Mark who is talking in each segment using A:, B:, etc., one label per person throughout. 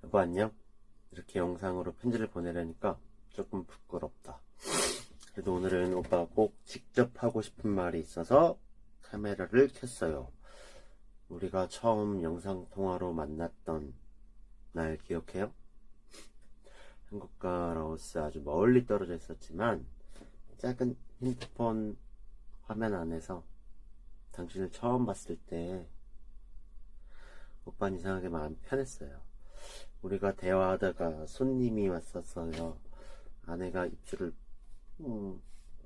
A: 여보 안녕? 이렇게 영상으로 편지를 보내려니까 조금 부끄럽다. 그래도 오늘은 오빠가 꼭 직접 하고 싶은 말이 있어서 카메라를 켰어요. 우리가 처음 영상통화로 만났던 날 기억해요? 한국과 라오스 아주 멀리 떨어져 있었지만 작은 핸드폰 화면 안에서 당신을 처음 봤을 때 오빠는 이상하게 마음이 편했어요. 우리가 대화하다가 손님이 왔었어요. 아내가 입술을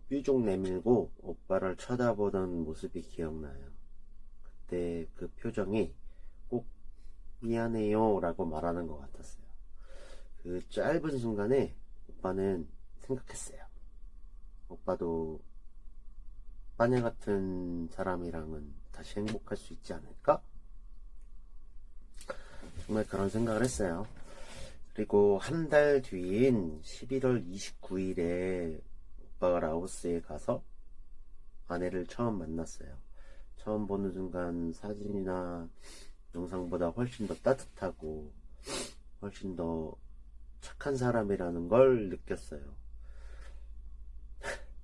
A: 삐죽 내밀고 오빠를 쳐다보던 모습이 기억나요. 그때 그 표정이 꼭 미안해요 라고 말하는 것 같았어요. 그 짧은 순간에 오빠는 생각했어요. 오빠도 빠냐 같은 사람이랑은 다시 행복할 수 있지 않을까? 정말 그런 생각을 했어요. 그리고 한 달 뒤인 11월 29일에 오빠가 라오스에 가서 아내를 처음 만났어요. 처음 보는 순간 사진이나 영상보다 훨씬 더 따뜻하고 훨씬 더 착한 사람이라는 걸 느꼈어요.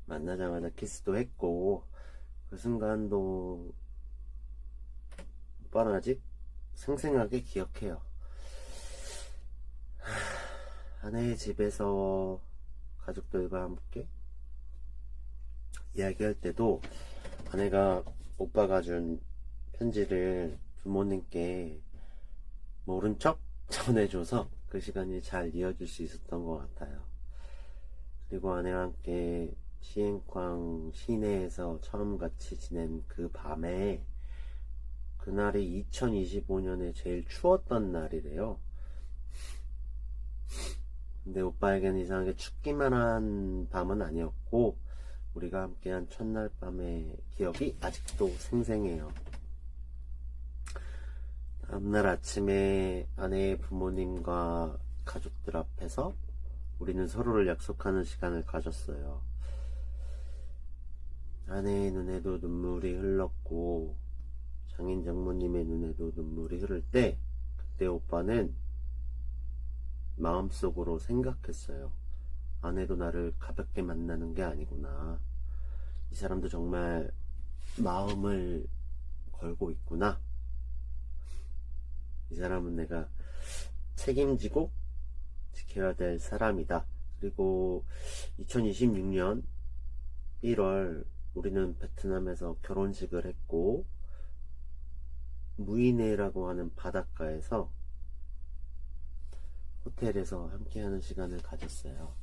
A: 만나자마자 키스도 했고 그 순간도 오빠는 아직 생생하게 기억해요. 아내의 집에서 가족들과 함께 이야기할 때도 아내가 오빠가 준 편지를 부모님께 모른 척 전해줘서 그 시간이 잘 이어질 수 있었던 것 같아요. 그리고 아내와 함께 시엔쾅 시내에서 처음 같이 지낸 그 밤에 그날이 2025년에 제일 추웠던 날이래요. 근데 오빠에겐 이상하게 춥기만 한 밤은 아니었고 우리가 함께한 첫날 밤의 기억이 아직도 생생해요. 다음날 아침에 아내의 부모님과 가족들 앞에서 우리는 서로를 약속하는 시간을 가졌어요. 아내의 눈에도 눈물이 흘렀고 장인 장모님의 눈에도 눈물이 흐를 때 그때 오빠는 마음속으로 생각했어요. 아내도 나를 가볍게 만나는 게 아니구나. 이 사람도 정말 마음을 걸고 있구나. 이 사람은 내가 책임지고 지켜야 될 사람이다. 그리고 2026년 1월 우리는 베트남에서 결혼식을 했고 무이네라고 하는 바닷가에서 호텔에서 함께하는 시간을 가졌어요.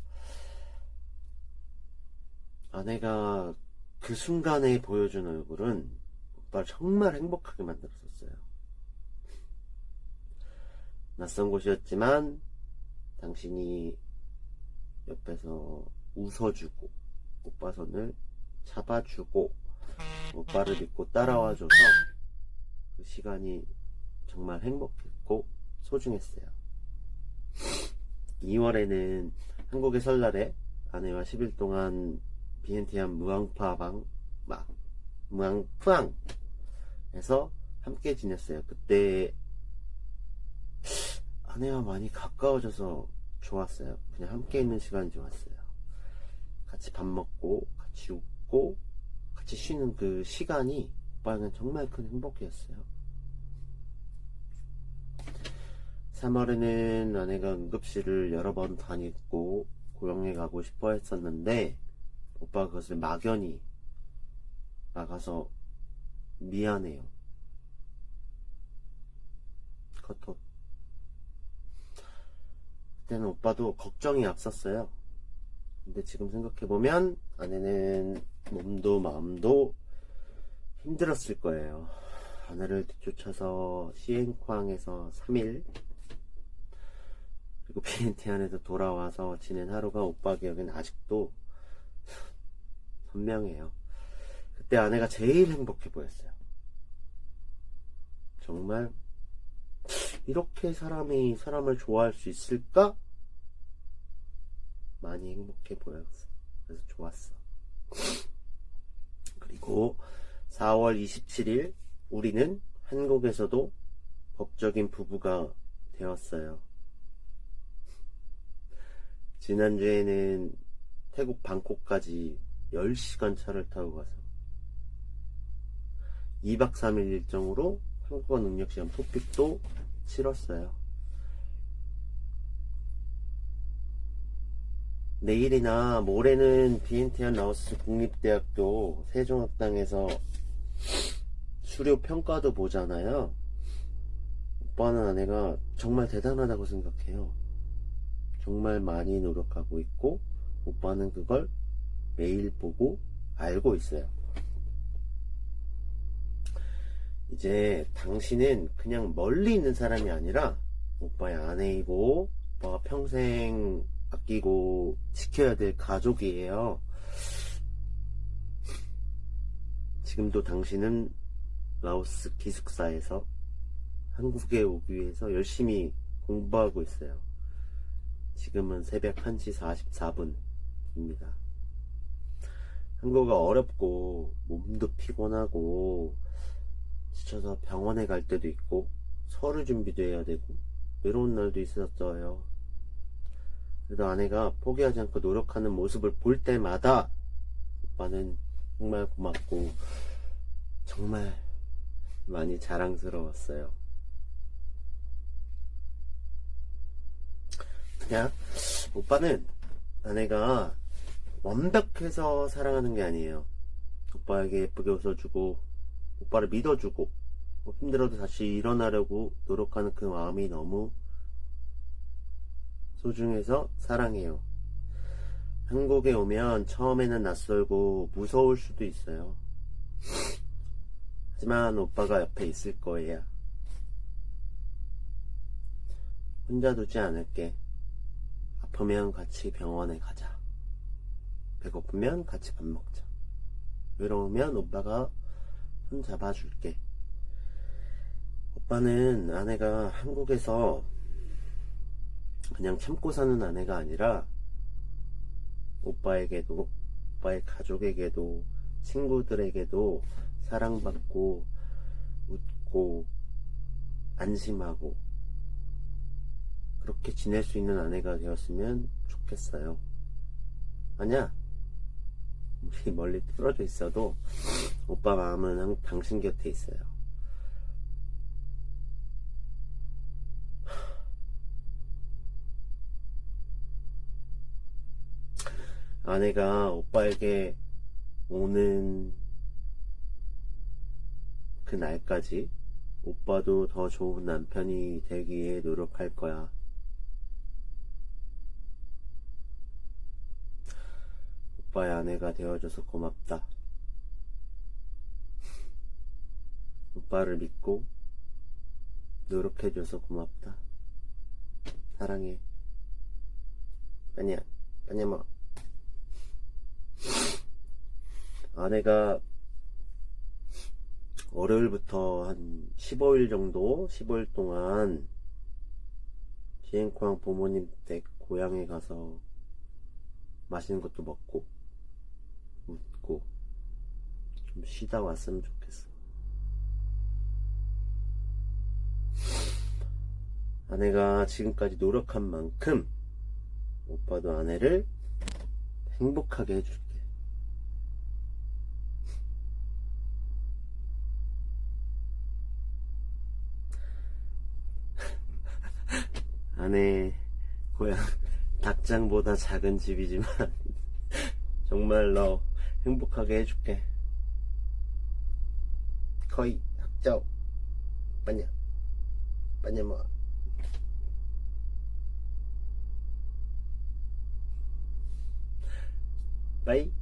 A: 아내가 그 순간에 보여준 얼굴은 오빠를 정말 행복하게 만들었었어요. 낯선 곳이었지만 당신이 옆에서 웃어주고 오빠 손을 잡아주고 오빠를 믿고 따라와줘서 그 시간이 정말 행복했고 소중했어요. 2월에는 한국의 설날에 아내와 10일 동안 비엔티안 무앙푸앙에서 함께 지냈어요. 그때 아내와 많이 가까워져서 좋았어요. 그냥 함께 있는 시간이 좋았어요. 같이 밥 먹고 같이 웃고 같이 쉬는 그 시간이 오빠는 정말 큰 행복이었어요. 3월에는 아내가 응급실을 여러 번 다녔고 고용에 가고 싶어 했었는데 오빠가 그것을 막연히 나가서 미안해요. 그것도 그때는 오빠도 걱정이 앞섰어요. 근데 지금 생각해보면 아내는 몸도 마음도 힘들었을 거예요. 아내를 뒤쫓아서 시엔쾅에서 3일 그리고 비엔티안에서 돌아와서 지낸 하루가 오빠 기억엔 아직도 선명해요. 그때 아내가 제일 행복해 보였어요. 정말 이렇게 사람이 사람을 좋아할 수 있을까? 많이 행복해 보였어. 그래서 좋았어. 그리고 4월 27일 우리는 한국에서도 법적인 부부가 되었어요. 지난주에는 태국 방콕까지 10시간 차를 타고 가서 2박 3일 일정으로 한국어 능력 시험 토픽도 치렀어요. 내일이나 모레는 비엔티안 라오스 국립대학교 세종학당에서 수료 평가도 보잖아요. 오빠는 아내가 정말 대단하다고 생각해요. 정말 많이 노력하고 있고 오빠는 그걸 매일 보고 알고 있어요. 이제 당신은 그냥 멀리 있는 사람이 아니라 오빠의 아내이고 오빠가 평생 아끼고 지켜야 될 가족이에요. 지금도 당신은 라오스 기숙사에서 한국에 오기 위해서 열심히 공부하고 있어요. 지금은 새벽 1시 44분입니다. 한국어가 어렵고 몸도 피곤하고 지쳐서 병원에 갈 때도 있고 서류 준비도 해야 되고 외로운 날도 있었어요. 그래도 아내가 포기하지 않고 노력하는 모습을 볼 때마다 오빠는 정말 고맙고 정말 많이 자랑스러웠어요. 그냥 오빠는 아내가 완벽해서 사랑하는 게 아니에요. 오빠에게 예쁘게 웃어주고 오빠를 믿어주고 힘들어도 다시 일어나려고 노력하는 그 마음이 너무 소중해서 사랑해요. 한국에 오면 처음에는 낯설고 무서울 수도 있어요. 하지만 오빠가 옆에 있을 거예요. 혼자 두지 않을게. 아프면 같이 병원에 가자. 배고프면 같이 밥 먹자. 외로우면 오빠가 손 잡아줄게. 오빠는 아내가 한국에서 그냥 참고 사는 아내가 아니라 오빠에게도 오빠의 가족에게도 친구들에게도 사랑받고 웃고 안심하고 그렇게 지낼 수 있는 아내가 되었으면 좋겠어요. 아니야, 우리 멀리 떨어져 있어도 오빠 마음은 당신 곁에 있어요. 아내가 오빠에게 오는 그 날까지 오빠도 더 좋은 남편이 되기에 노력할 거야. 오빠의 아내가 되어줘서 고맙다. 오빠를 믿고 노력해줘서 고맙다. 사랑해. 아니야, 아니야 뭐. 아내가 월요일부터 한 15일 정도, 15일 동안 비엔코항 부모님 댁 고향에 가서 맛있는 것도 먹고 웃고 좀 쉬다 왔으면 좋겠어. 아내가 지금까지 노력한 만큼 오빠도 아내를 행복하게 해줄게. 아내 고향 닭장보다 작은 집이지만 정말로 행복하게 해줄게. 거의 학자오 빠냐 빠냐 뭐 바이.